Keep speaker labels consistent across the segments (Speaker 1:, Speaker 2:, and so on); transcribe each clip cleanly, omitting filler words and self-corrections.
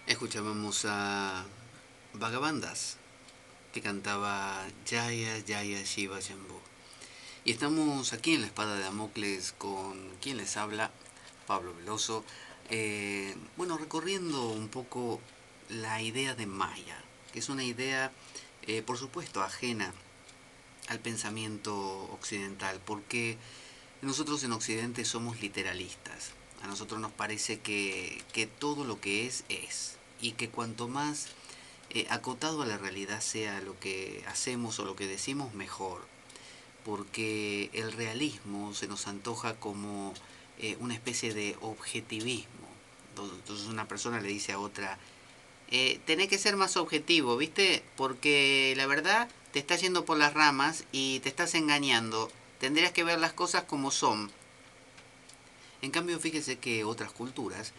Speaker 1: Escuchábamos a Vagabandas, que cantaba Jaya Jaya Shiva Shambhu. Y estamos aquí en la Espada de Damocles con quien les habla, Pablo Veloso. Bueno, recorriendo un poco la idea de Maya, que es una idea, por supuesto, ajena al pensamiento occidental, porque nosotros en Occidente somos literalistas. A nosotros nos parece que todo lo que es. Y que cuanto más acotado a la realidad sea lo que hacemos o lo que decimos, mejor. Porque el realismo se nos antoja como una especie de objetivismo. Entonces una persona le dice a otra, tenés que ser más objetivo, ¿viste? Porque la verdad te está yendo por las ramas y te estás engañando. Tendrías que ver las cosas como son. En cambio, fíjese que otras culturas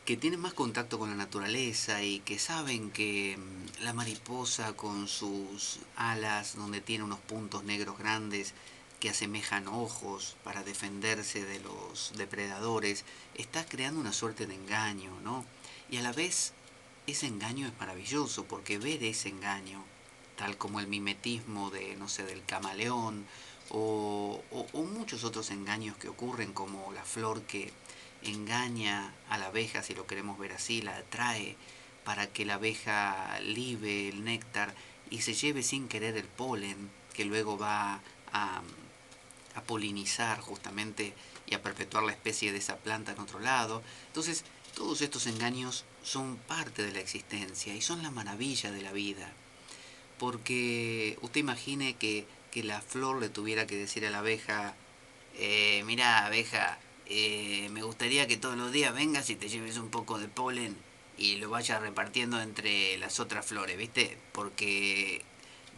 Speaker 1: que tienen más contacto con la naturaleza y que saben que la mariposa con sus alas donde tiene unos puntos negros grandes que asemejan ojos para defenderse de los depredadores, está creando una suerte de engaño, ¿no? Y a la vez ese engaño es maravilloso porque ver ese engaño, tal como el mimetismo de, no sé, del camaleón o muchos otros engaños que ocurren como la flor que engaña a la abeja, si lo queremos ver así, la atrae para que la abeja libe el néctar y se lleve sin querer el polen que luego va a, a polinizar justamente y a perpetuar la especie de esa planta en otro lado. Entonces, todos estos engaños son parte de la existencia y son la maravilla de la vida. Porque usted imagine que la flor le tuviera que decir a la abeja, mira abeja, me gustaría que todos los días vengas y te lleves un poco de polen y lo vayas repartiendo entre las otras flores, ¿viste? Porque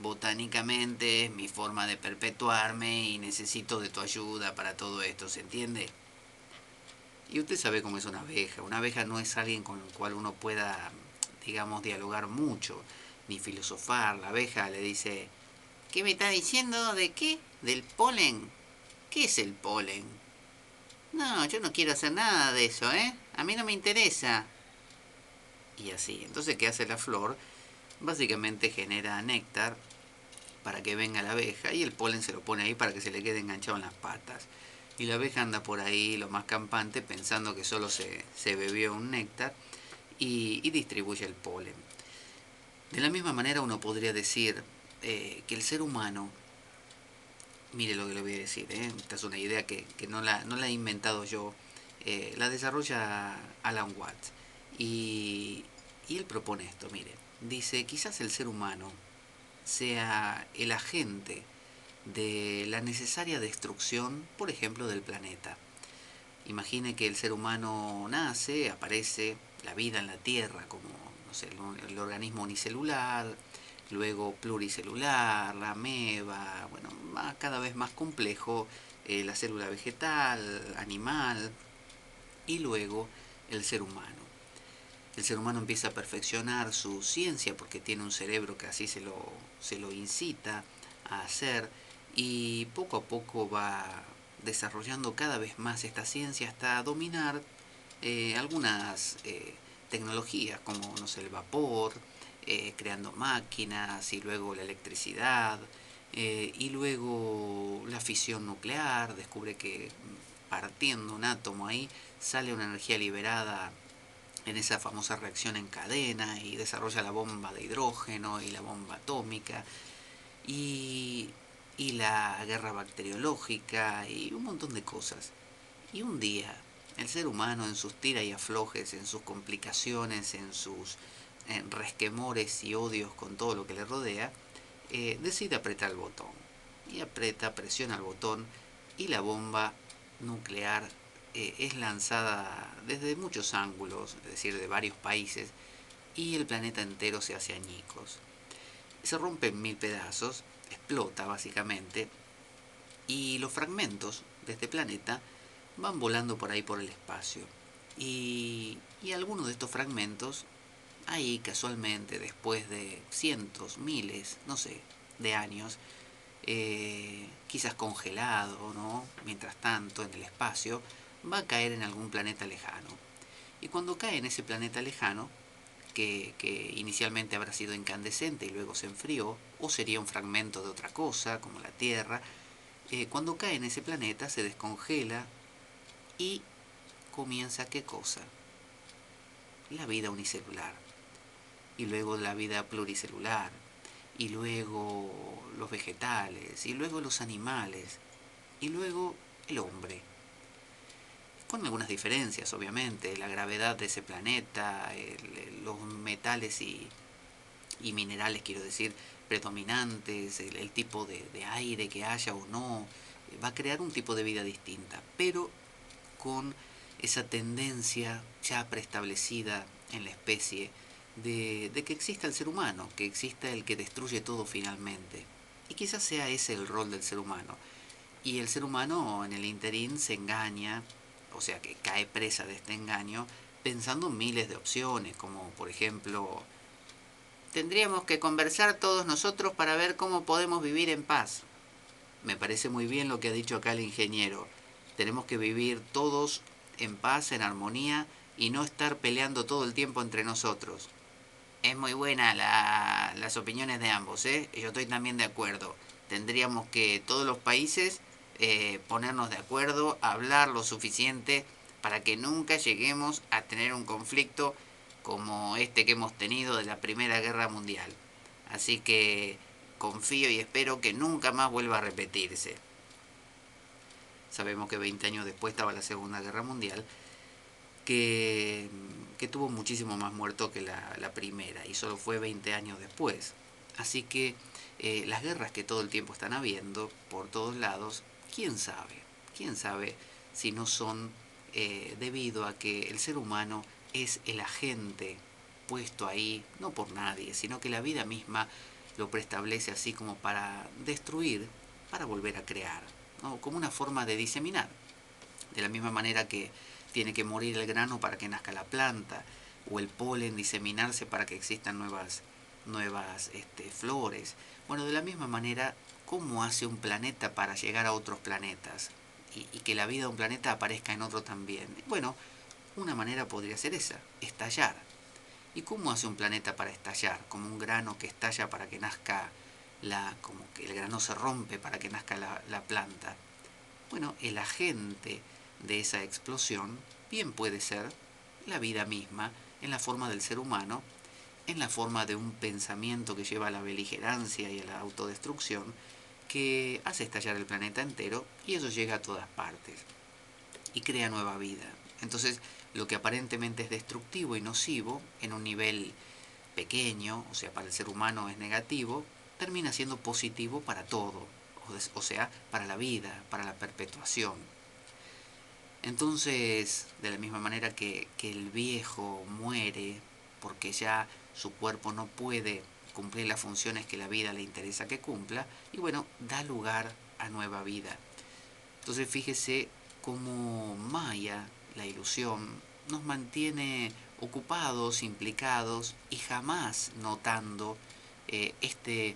Speaker 1: botánicamente es mi forma de perpetuarme y necesito de tu ayuda para todo esto, ¿se entiende? Y usted sabe cómo es una abeja. Una abeja no es alguien con el cual uno pueda, digamos, dialogar mucho, ni filosofar. La abeja le dice, ¿qué me está diciendo? ¿De qué? ¿Del polen? ¿Qué es el polen? No, yo no quiero hacer nada de eso, ¿eh? A mí no me interesa. Y así. Entonces, ¿qué hace la flor? Básicamente genera néctar para que venga la abeja y el polen se lo pone ahí para que se le quede enganchado en las patas. Y la abeja anda por ahí lo más campante pensando que solo se bebió un néctar y distribuye el polen. De la misma manera uno podría decir que el ser humano, mire lo que le voy a decir, esta es una idea que no la he inventado yo, la desarrolla Alan Watts y, y él propone esto, mire, dice, quizás el ser humano sea el agente de la necesaria destrucción, por ejemplo, del planeta. Imagine que el ser humano nace, aparece la vida en la Tierra como, no sé, el organismo unicelular, luego pluricelular, la ameba, bueno, cada vez más complejo, la célula vegetal, animal, y luego el ser humano. El ser humano empieza a perfeccionar su ciencia porque tiene un cerebro que así se lo incita a hacer y poco a poco va desarrollando cada vez más esta ciencia hasta dominar algunas tecnologías como no sé, el vapor, creando máquinas y luego la electricidad y luego la fisión nuclear, descubre que partiendo un átomo ahí sale una energía liberada en esa famosa reacción en cadena y desarrolla la bomba de hidrógeno y la bomba atómica y, y la guerra bacteriológica y un montón de cosas. Y un día el ser humano en sus tira y aflojes, en sus complicaciones, en sus resquemores y odios con todo lo que le rodea, decide apretar el botón. Y aprieta, presiona el botón y la bomba nuclear es lanzada desde muchos ángulos, es decir, de varios países, y el planeta entero se hace añicos. Se rompe en mil pedazos, explota básicamente, y los fragmentos de este planeta van volando por ahí por el espacio. Y algunos de estos fragmentos, ahí casualmente, después de cientos, miles, no sé, de años, quizás congelado, ¿no? Mientras tanto, en el espacio, va a caer en algún planeta lejano. Y cuando cae en ese planeta lejano, que inicialmente habrá sido incandescente y luego se enfrió, o sería un fragmento de otra cosa, como la Tierra. Cuando cae en ese planeta se descongela y comienza ¿qué cosa? La vida unicelular, y luego la vida pluricelular, y luego los vegetales, y luego los animales, y luego el hombre. Con algunas diferencias, obviamente, la gravedad de ese planeta, los metales y minerales, quiero decir, predominantes, el tipo de aire que haya o no, va a crear un tipo de vida distinta, pero con esa tendencia ya preestablecida en la especie de que exista el ser humano, que exista el que destruye todo finalmente. Y quizás sea ese el rol del ser humano. Y el ser humano en el interín se engaña, o sea que cae presa de este engaño, pensando miles de opciones, como por ejemplo, tendríamos que conversar todos nosotros para ver cómo podemos vivir en paz. Me parece muy bien lo que ha dicho acá el ingeniero. Tenemos que vivir todos en paz, en armonía, y no estar peleando todo el tiempo entre nosotros. Es muy buena las opiniones de ambos, ¿eh? Yo estoy también de acuerdo. Tendríamos que todos los países ponernos de acuerdo, hablar lo suficiente para que nunca lleguemos a tener un conflicto como este que hemos tenido de la Primera Guerra Mundial. Así que confío y espero que nunca más vuelva a repetirse. Sabemos que 20 años después estaba la Segunda Guerra Mundial, que, que tuvo muchísimo más muertos que la primera, y solo fue 20 años después. Así que las guerras que todo el tiempo están habiendo, por todos lados, quién sabe, quién sabe si no son debido a que el ser humano es el agente puesto ahí, no por nadie, sino que la vida misma lo preestablece así como para destruir, para volver a crear, ¿no? Como una forma de diseminar. De la misma manera que tiene que morir el grano para que nazca la planta, o el polen diseminarse para que existan nuevas flores. Bueno, de la misma manera, ¿cómo hace un planeta para llegar a otros planetas? Y que la vida de un planeta aparezca en otro también. Bueno, una manera podría ser esa, estallar. ¿Y cómo hace un planeta para estallar? Como un grano que estalla para que nazca como que el grano se rompe para que nazca la planta. Bueno, el agente de esa explosión bien puede ser la vida misma, en la forma del ser humano, en la forma de un pensamiento que lleva a la beligerancia y a la autodestrucción, que hace estallar el planeta entero y eso llega a todas partes y crea nueva vida. Entonces, lo que aparentemente es destructivo y nocivo en un nivel pequeño, o sea, para el ser humano es negativo, termina siendo positivo para todo, o sea, para la vida, para la perpetuación. Entonces, de la misma manera que el viejo muere porque ya su cuerpo no puede cumplir las funciones que la vida le interesa que cumpla, y bueno, da lugar a nueva vida. Entonces fíjese cómo Maya, la ilusión, nos mantiene ocupados, implicados y jamás notando eh, este,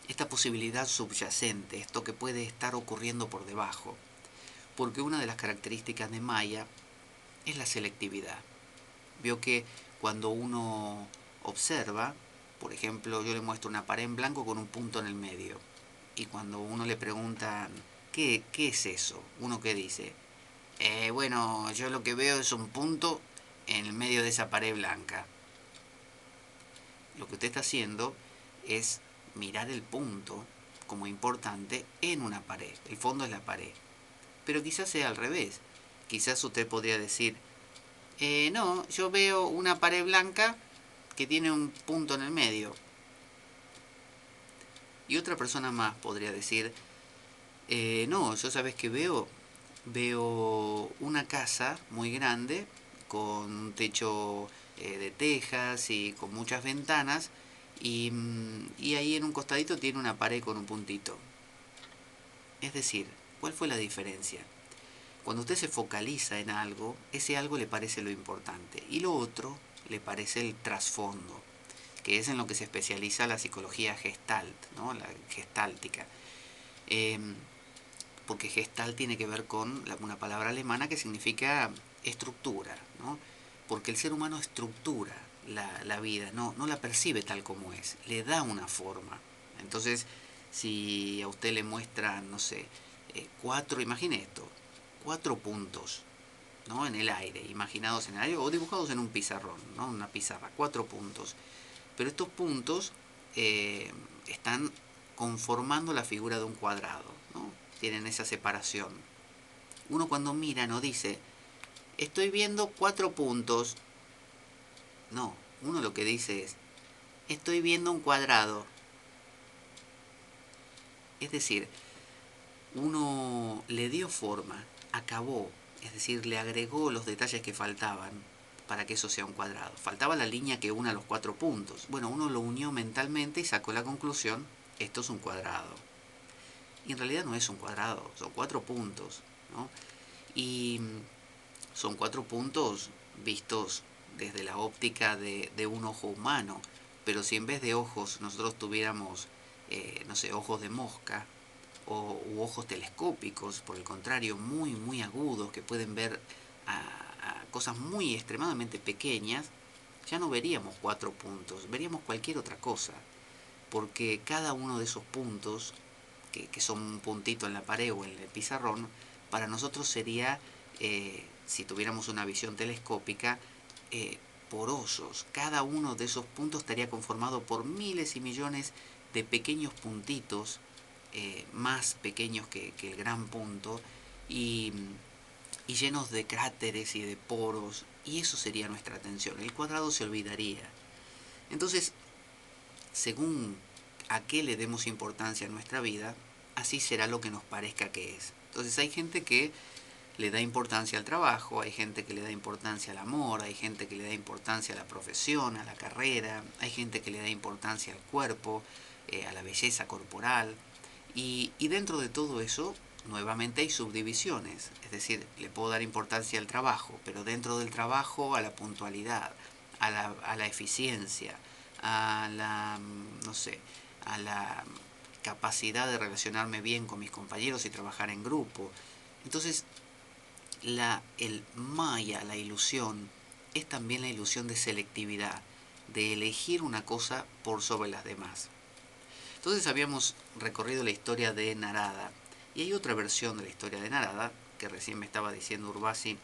Speaker 1: esta posibilidad subyacente, esto que puede estar ocurriendo por debajo. Porque una de las características de Maya es la selectividad. Vio que cuando uno observa, por ejemplo, yo le muestro una pared en blanco con un punto en el medio, y cuando uno le preguntan, ¿qué es eso? Uno que dice, bueno, yo lo que veo es un punto en el medio de esa pared blanca. Lo que usted está haciendo es mirar el punto como importante en una pared. El fondo es la pared. Pero quizás sea al revés. Quizás usted podría decir, no, yo veo una pared blanca que tiene un punto en el medio. Y otra persona más podría decir, no, yo sabes que veo una casa muy grande con un techo de tejas y con muchas ventanas y ahí en un costadito tiene una pared con un puntito. Es decir, ¿cuál fue la diferencia? Cuando usted se focaliza en algo, ese algo le parece lo importante y lo otro le parece el trasfondo, que es en lo que se especializa la psicología gestalt, ¿no? La gestáltica. Eh, Porque gestal tiene que ver con una palabra alemana que significa estructura, ¿no? Porque el ser humano estructura la vida, no la percibe tal como es, le da una forma. Entonces, si a usted le muestran, no sé, imagine esto, 4 puntos, ¿no? En el aire, imaginados en el aire o dibujados en un pizarrón, ¿no? Una pizarra, 4 puntos. Pero estos puntos están conformando la figura de un cuadrado, ¿no? Tienen esa separación. Uno cuando mira no dice, estoy viendo 4 puntos. No, uno lo que dice es, estoy viendo un cuadrado. Es decir, uno le dio forma, acabó, es decir, le agregó los detalles que faltaban para que eso sea un cuadrado. Faltaba la línea que una los 4 puntos. Bueno, uno lo unió mentalmente y sacó la conclusión, esto es un cuadrado. Y en realidad no es un cuadrado, son 4 puntos, ¿no? Y son 4 puntos vistos desde la óptica de un ojo humano. Pero si en vez de ojos nosotros tuviéramos, no sé, ojos de mosca, u ojos telescópicos, por el contrario, muy, muy agudos, que pueden ver a cosas muy extremadamente pequeñas, ya no veríamos 4 puntos, veríamos cualquier otra cosa, porque cada uno de esos puntos, que son un puntito en la pared o en el pizarrón, para nosotros sería, si tuviéramos una visión telescópica, porosos. Cada uno de esos puntos estaría conformado por miles y millones de pequeños puntitos, más pequeños que el gran punto, y, y llenos de cráteres y de poros, y eso sería nuestra atención. El cuadrado se olvidaría. Entonces, según a qué le demos importancia en nuestra vida, así será lo que nos parezca que es. Entonces hay gente que le da importancia al trabajo, hay gente que le da importancia al amor, hay gente que le da importancia a la profesión, a la carrera, hay gente que le da importancia al cuerpo, a la belleza corporal, y dentro de todo eso, nuevamente hay subdivisiones, es decir, le puedo dar importancia al trabajo, pero dentro del trabajo a la puntualidad, a la eficiencia, a la, no sé, a la capacidad de relacionarme bien con mis compañeros y trabajar en grupo. Entonces, el maya, la ilusión, es también la ilusión de selectividad, de elegir una cosa por sobre las demás. Entonces habíamos recorrido la historia de Narada, y hay otra versión de la historia de Narada, que recién me estaba diciendo Urbasi,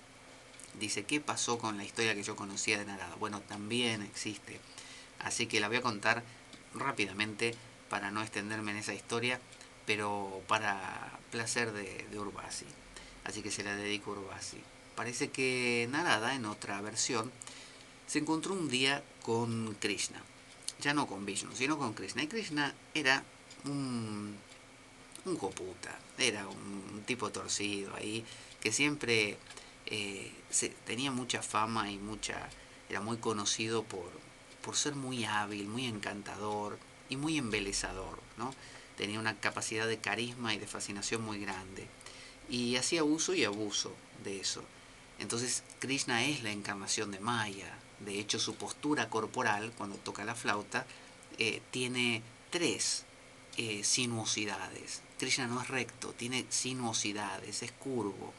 Speaker 1: dice, ¿qué pasó con la historia que yo conocía de Narada? Bueno, también existe, así que la voy a contar rápidamente para no extenderme en esa historia, pero para placer de Urbasi. Así que se la dedico a Urbasi. Parece que Narada, en otra versión, se encontró un día con Krishna. Ya no con Vishnu, sino con Krishna. Y Krishna era un coputa, era un tipo torcido ahí, que siempre tenía mucha fama y era muy conocido por ser muy hábil, muy encantador y muy embelezador, ¿no? Tenía una capacidad de carisma y de fascinación muy grande. Y hacía uso y abuso de eso. Entonces Krishna es la encarnación de Maya. De hecho, su postura corporal, cuando toca la flauta, tiene 3 sinuosidades. Krishna no es recto, tiene sinuosidades, es curvo.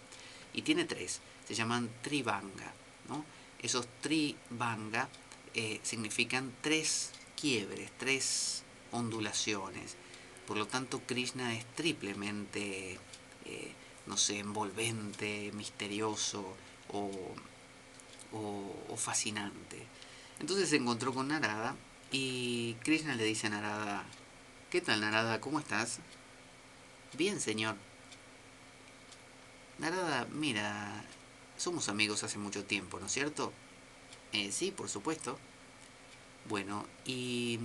Speaker 1: Y tiene 3, se llaman tribanga, ¿no? Esos tribanga significan 3 quiebres, 3 ondulaciones. Por lo tanto, Krishna es triplemente, no sé, envolvente, misterioso o, o fascinante. Entonces se encontró con Narada y Krishna le dice a Narada, ¿qué tal Narada? ¿Cómo estás? Bien, señor. Narada, mira, somos amigos hace mucho tiempo, ¿no es cierto? Sí, por supuesto. Bueno, y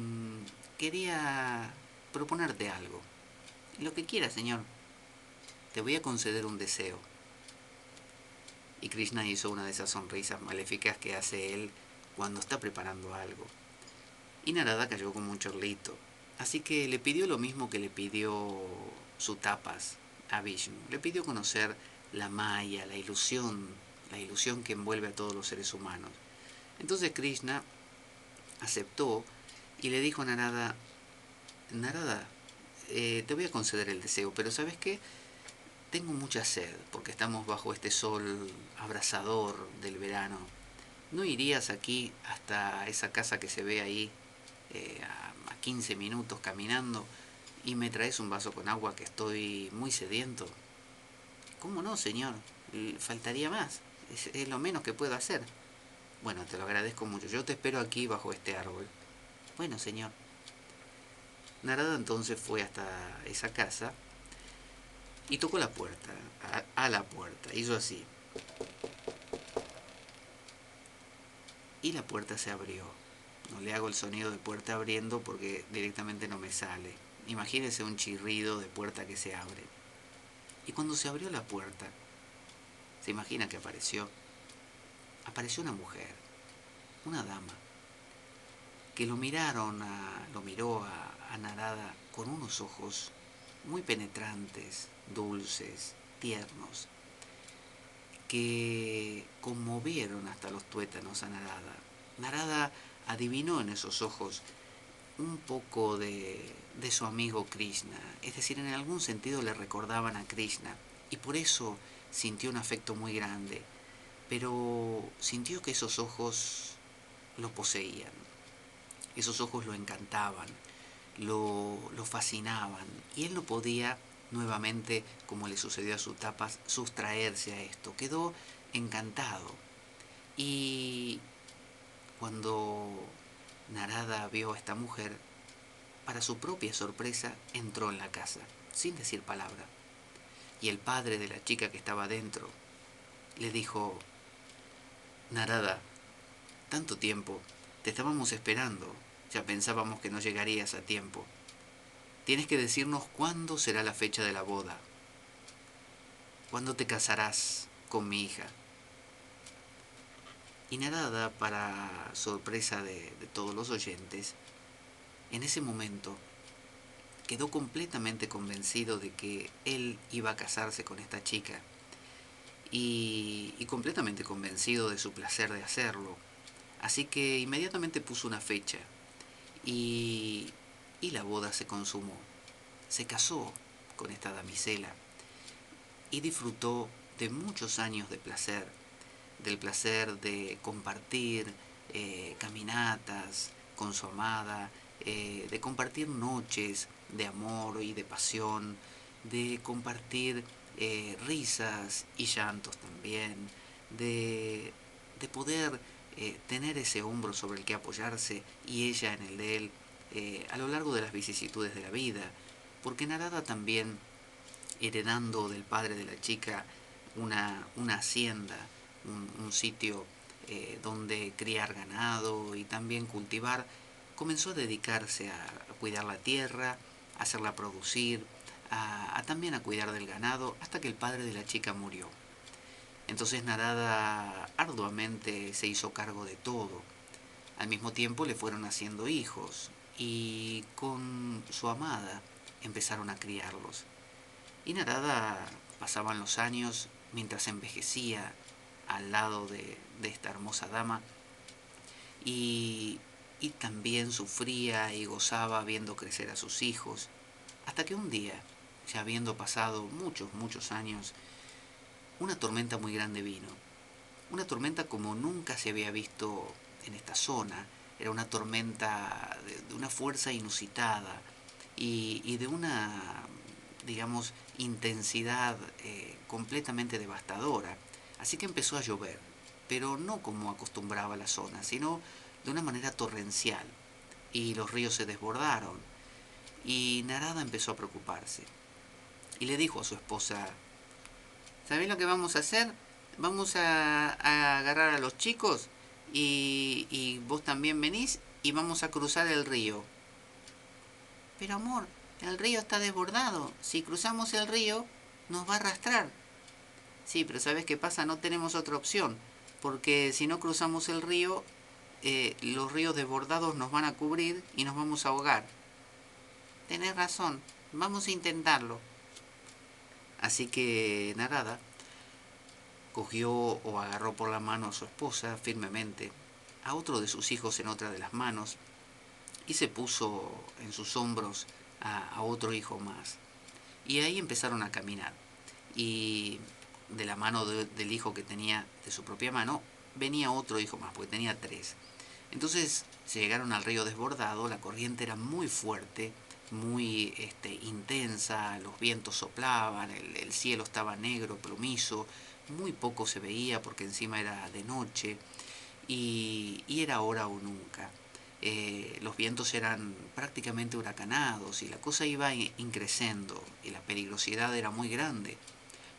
Speaker 1: quería proponerte algo. Lo que quieras, señor. Te voy a conceder un deseo. Y Krishna hizo una de esas sonrisas maléficas que hace él cuando está preparando algo. Y Narada cayó como un chorlito. Así que le pidió lo mismo que le pidió su tapas a Vishnu. Le pidió conocer la maya, la ilusión que envuelve a todos los seres humanos. Entonces Krishna aceptó y le dijo a Narada, Narada, te voy a conceder el deseo, pero ¿sabes qué? Tengo mucha sed, porque estamos bajo este sol abrasador del verano, ¿no irías aquí hasta esa casa que se ve ahí a 15 minutos caminando y me traes un vaso con agua que estoy muy sediento? ¿Cómo no, señor? Faltaría más. Es lo menos que puedo hacer. Bueno, te lo agradezco mucho. Yo te espero aquí bajo este árbol. Bueno, señor. Narada entonces fue hasta esa casa y tocó la puerta, a la puerta. Hizo así. Y la puerta se abrió. No le hago el sonido de puerta abriendo porque directamente no me sale. Imagínese un chirrido de puerta que se abre. Y cuando se abrió la puerta, se imagina que apareció una mujer, una dama, que lo miró a Narada con unos ojos muy penetrantes, dulces, tiernos, que conmovieron hasta los tuétanos a Narada. Narada adivinó en esos ojos un poco de su amigo Krishna, es decir, en algún sentido le recordaban a Krishna, y por eso sintió un afecto muy grande, pero sintió que esos ojos lo poseían, esos ojos lo encantaban, lo fascinaban, y él no podía nuevamente, como le sucedió a sus tapas, sustraerse a esto, quedó encantado. Y cuando Narada vio a esta mujer, para su propia sorpresa, entró en la casa, sin decir palabra. Y el padre de la chica que estaba dentro le dijo: Narada, tanto tiempo, te estábamos esperando, ya pensábamos que no llegarías a tiempo. Tienes que decirnos cuándo será la fecha de la boda, cuándo te casarás con mi hija. Y Narada, para sorpresa de todos los oyentes, en ese momento quedó completamente convencido de que él iba a casarse con esta chica y completamente convencido de su placer de hacerlo. Así que inmediatamente puso una fecha y, y la boda se consumó. Se casó con esta damisela y disfrutó de muchos años de placer, del placer de compartir caminatas con su amada, de compartir noches de amor y de pasión, de compartir risas y llantos también, de, de poder tener ese hombro sobre el que apoyarse y ella en el de él a lo largo de las vicisitudes de la vida, porque Narada también, heredando del padre de la chica una hacienda, un sitio donde criar ganado y también cultivar, comenzó a dedicarse a cuidar la tierra, a hacerla producir, también a cuidar del ganado, hasta que el padre de la chica murió. Entonces Narada arduamente se hizo cargo de todo. Al mismo tiempo le fueron haciendo hijos y con su amada empezaron a criarlos. Y Narada pasaban los años mientras envejecía al lado de esta hermosa dama y, y también sufría y gozaba viendo crecer a sus hijos, hasta que un día, ya habiendo pasado muchos años, una tormenta muy grande vino. Una tormenta como nunca se había visto en esta zona. Era una tormenta de una fuerza inusitada y de una, digamos, intensidad completamente devastadora. Así que empezó a llover, pero no como acostumbraba la zona, sino de una manera torrencial. Y los ríos se desbordaron. Y Narada empezó a preocuparse. Y le dijo a su esposa: ¿sabés lo que vamos a hacer? Vamos a agarrar a los chicos y vos también venís y vamos a cruzar el río. Pero amor, el río está desbordado. Si cruzamos el río, nos va a arrastrar. Sí, pero ¿sabes qué pasa? No tenemos otra opción. Porque si no cruzamos el río, los ríos desbordados nos van a cubrir y nos vamos a ahogar. Tenés razón, vamos a intentarlo. Así que Narada cogió o agarró por la mano a su esposa firmemente, a otro de sus hijos en otra de las manos, y se puso en sus hombros a otro hijo más. Y ahí empezaron a caminar. Y de la mano del hijo que tenía de su propia mano, venía otro hijo más, porque tenía 3. Entonces se llegaron al río desbordado, la corriente era muy fuerte, muy intensa, los vientos soplaban, el cielo estaba negro, plomizo, muy poco se veía porque encima era de noche y era ahora o nunca. Los vientos eran prácticamente huracanados y la cosa iba increciendo y la peligrosidad era muy grande.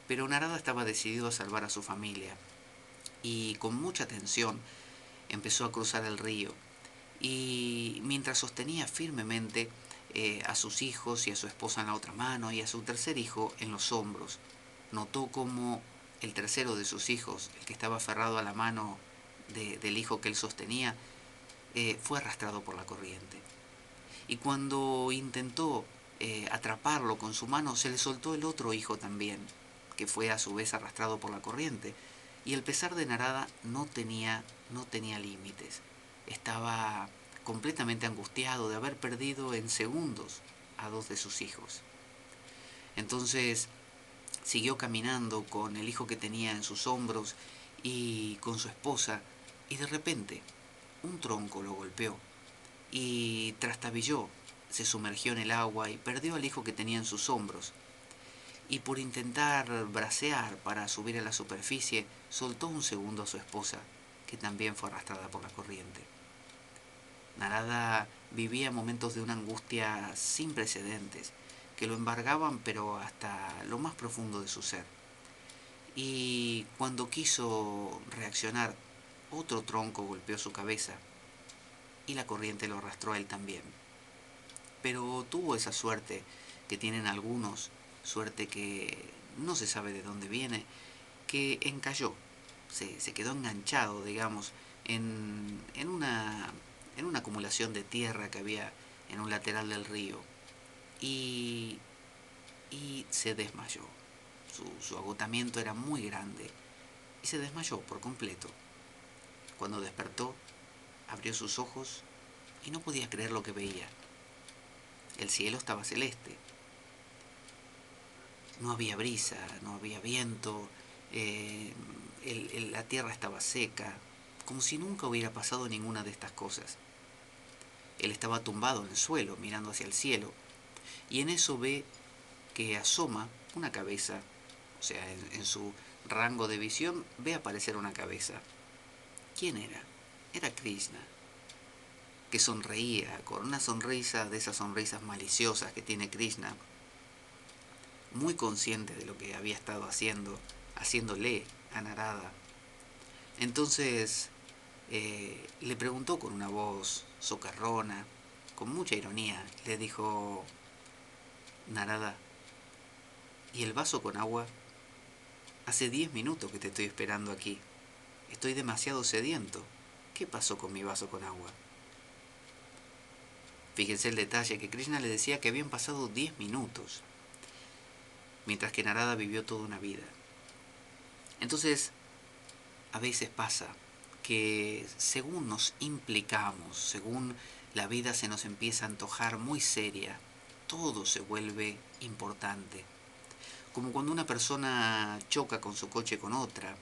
Speaker 1: Pero Narada estaba decidido a salvar a su familia y con mucha tensión empezó a cruzar el río y mientras sostenía firmemente a sus hijos y a su esposa en la otra mano y a su tercer hijo en los hombros, notó como el tercero de sus hijos, el que estaba aferrado a la mano del hijo que él sostenía, fue arrastrado por la corriente. Y cuando intentó atraparlo con su mano, se le soltó el otro hijo también, que fue a su vez arrastrado por la corriente. Y el pesar de Narada no tenía límites. Estaba completamente angustiado de haber perdido en segundos a 2 de sus hijos. Entonces siguió caminando con el hijo que tenía en sus hombros y con su esposa, y de repente un tronco lo golpeó y trastabilló, se sumergió en el agua y perdió al hijo que tenía en sus hombros. Y por intentar bracear para subir a la superficie, soltó un segundo a su esposa, que también fue arrastrada por la corriente. Narada vivía momentos de una angustia sin precedentes, que lo embargaban pero hasta lo más profundo de su ser. Y cuando quiso reaccionar, otro tronco golpeó su cabeza y la corriente lo arrastró a él también. Pero tuvo esa suerte que tienen algunos, suerte que no se sabe de dónde viene, que encalló, se quedó enganchado, digamos, en una acumulación de tierra que había en un lateral del río y, y se desmayó. Su agotamiento era muy grande y se desmayó por completo. Cuando despertó, abrió sus ojos y no podía creer lo que veía. El cielo estaba celeste, no había brisa, no había viento, la tierra estaba seca, como si nunca hubiera pasado ninguna de estas cosas. Él estaba tumbado en el suelo, mirando hacia el cielo, y en eso ve que asoma una cabeza, o sea, en su rango de visión ve aparecer una cabeza. ¿Quién era? Era Krishna, que sonreía con una sonrisa de esas sonrisas maliciosas que tiene Krishna, muy consciente de lo que había estado haciéndole a Narada. Entonces le preguntó con una voz socarrona, con mucha ironía, le dijo: Narada, ¿y el vaso con agua? Hace 10 minutos que te estoy esperando aquí. Estoy demasiado sediento. ¿Qué pasó con mi vaso con agua? Fíjense el detalle, que Krishna le decía que habían pasado 10 minutos, mientras que Narada vivió toda una vida. Entonces, a veces pasa que según nos implicamos, según la vida se nos empieza a antojar muy seria, todo se vuelve importante. Como cuando una persona choca con su coche con otra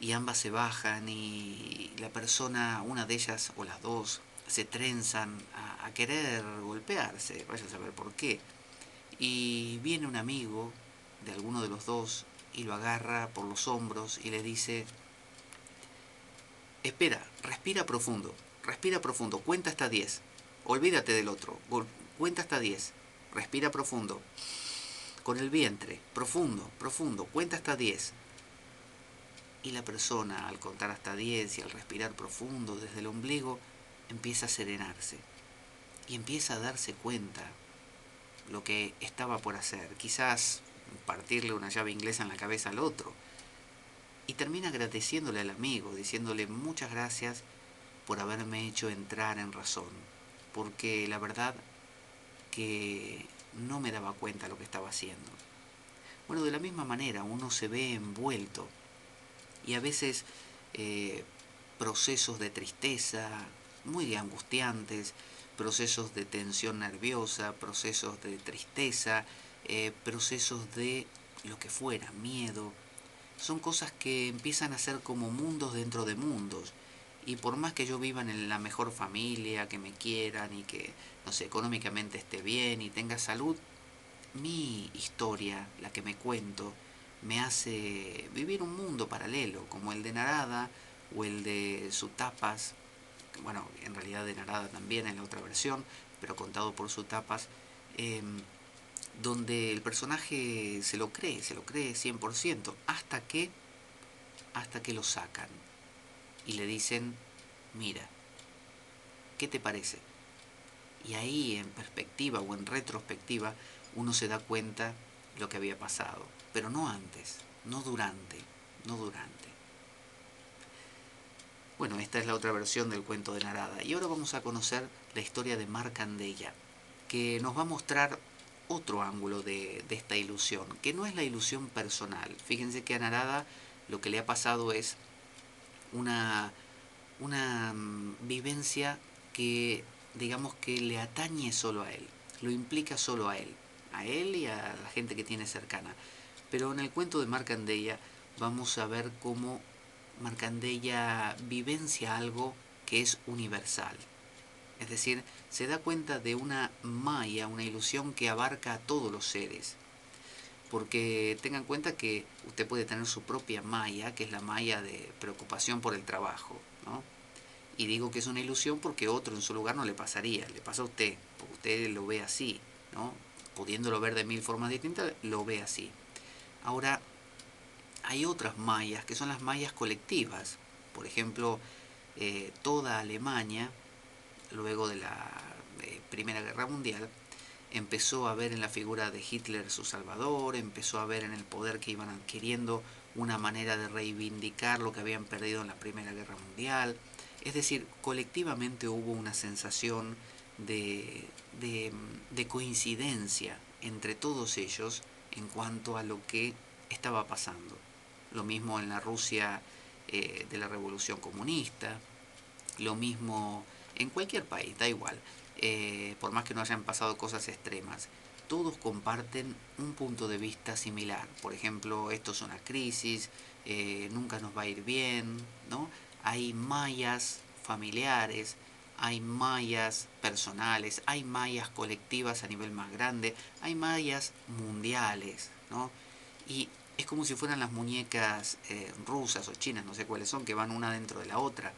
Speaker 1: y ambas se bajan y la persona, una de ellas o las dos, se trenzan a querer golpearse, vaya a saber por qué. Y viene un amigo de alguno de los dos y lo agarra por los hombros y le dice: espera, respira profundo, cuenta hasta 10, olvídate del otro, cuenta hasta 10, respira profundo, con el vientre, profundo, profundo, cuenta hasta 10. Y la persona, al contar hasta 10 y al respirar profundo desde el ombligo, empieza a serenarse y empieza a darse cuenta lo que estaba por hacer, quizás partirle una llave inglesa en la cabeza al otro, y termina agradeciéndole al amigo, diciéndole: muchas gracias por haberme hecho entrar en razón, porque la verdad que no me daba cuenta de lo que estaba haciendo. Bueno, de la misma manera uno se ve envuelto y a veces procesos de tristeza muy angustiantes, procesos de tensión nerviosa, procesos de tristeza, procesos de lo que fuera, miedo, son cosas que empiezan a ser como mundos dentro de mundos. Y por más que yo viva en la mejor familia, que me quieran y que, no sé, económicamente esté bien y tenga salud, mi historia, la que me cuento, me hace vivir un mundo paralelo, como el de Narada o el de Sutapas, bueno, en realidad de Narada también en la otra versión, pero contado por Sutapas, eh, donde el personaje se lo cree 100%, hasta que lo sacan y le dicen, mira, ¿qué te parece? Y ahí en perspectiva o en retrospectiva uno se da cuenta lo que había pasado, pero no antes, no durante, no durante. Bueno, esta es la otra versión del cuento de Narada. Y ahora vamos a conocer la historia de Markandeya, que nos va a mostrar otro ángulo de esta ilusión, que no es la ilusión personal. Fíjense que a Narada lo que le ha pasado es una, una vivencia que, digamos, que le atañe solo a él, lo implica solo a él y a la gente que tiene cercana. Pero en el cuento de Markandeya vamos a ver cómo Markandeya vivencia algo que es universal. Es decir, se da cuenta de una maya, una ilusión que abarca a todos los seres. Porque tengan en cuenta que usted puede tener su propia maya, que es la maya de preocupación por el trabajo, ¿no? Y digo que es una ilusión porque otro en su lugar no le pasaría, le pasa a usted, porque usted lo ve así, ¿no? Pudiéndolo ver de mil formas distintas, lo ve así. Ahora, hay otras mayas que son las mayas colectivas. Por ejemplo, toda Alemania, luego de la Primera Guerra Mundial, empezó a ver en la figura de Hitler su salvador, empezó a ver en el poder que iban adquiriendo una manera de reivindicar lo que habían perdido en la Primera Guerra Mundial. Es decir, colectivamente hubo una sensación de, de coincidencia entre todos ellos en cuanto a lo que estaba pasando. Lo mismo en la Rusia de la Revolución Comunista, lo mismo en cualquier país, da igual, por más que no hayan pasado cosas extremas. Todos comparten un punto de vista similar. Por ejemplo, esto es una crisis, nunca nos va a ir bien, ¿no? Hay mallas familiares, hay mallas personales, hay mallas colectivas a nivel más grande, hay mallas mundiales, ¿no? Y es como si fueran las muñecas rusas o chinas, no sé cuáles son, que van una dentro de la otra.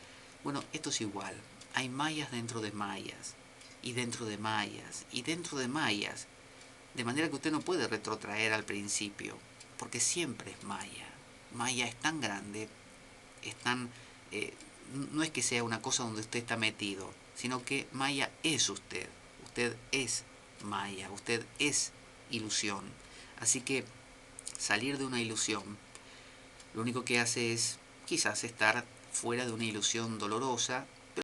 Speaker 1: Bueno, esto es igual. Hay mayas dentro de mayas, y dentro de mayas, y dentro de mayas. De manera que usted no puede retrotraer al principio, porque siempre es maya. Maya es tan grande, es tan... eh, no es que sea una cosa donde usted está metido, sino que maya es usted. Usted es maya, usted es ilusión. Así que salir de una ilusión lo único que hace es quizás estar fuera de una ilusión dolorosa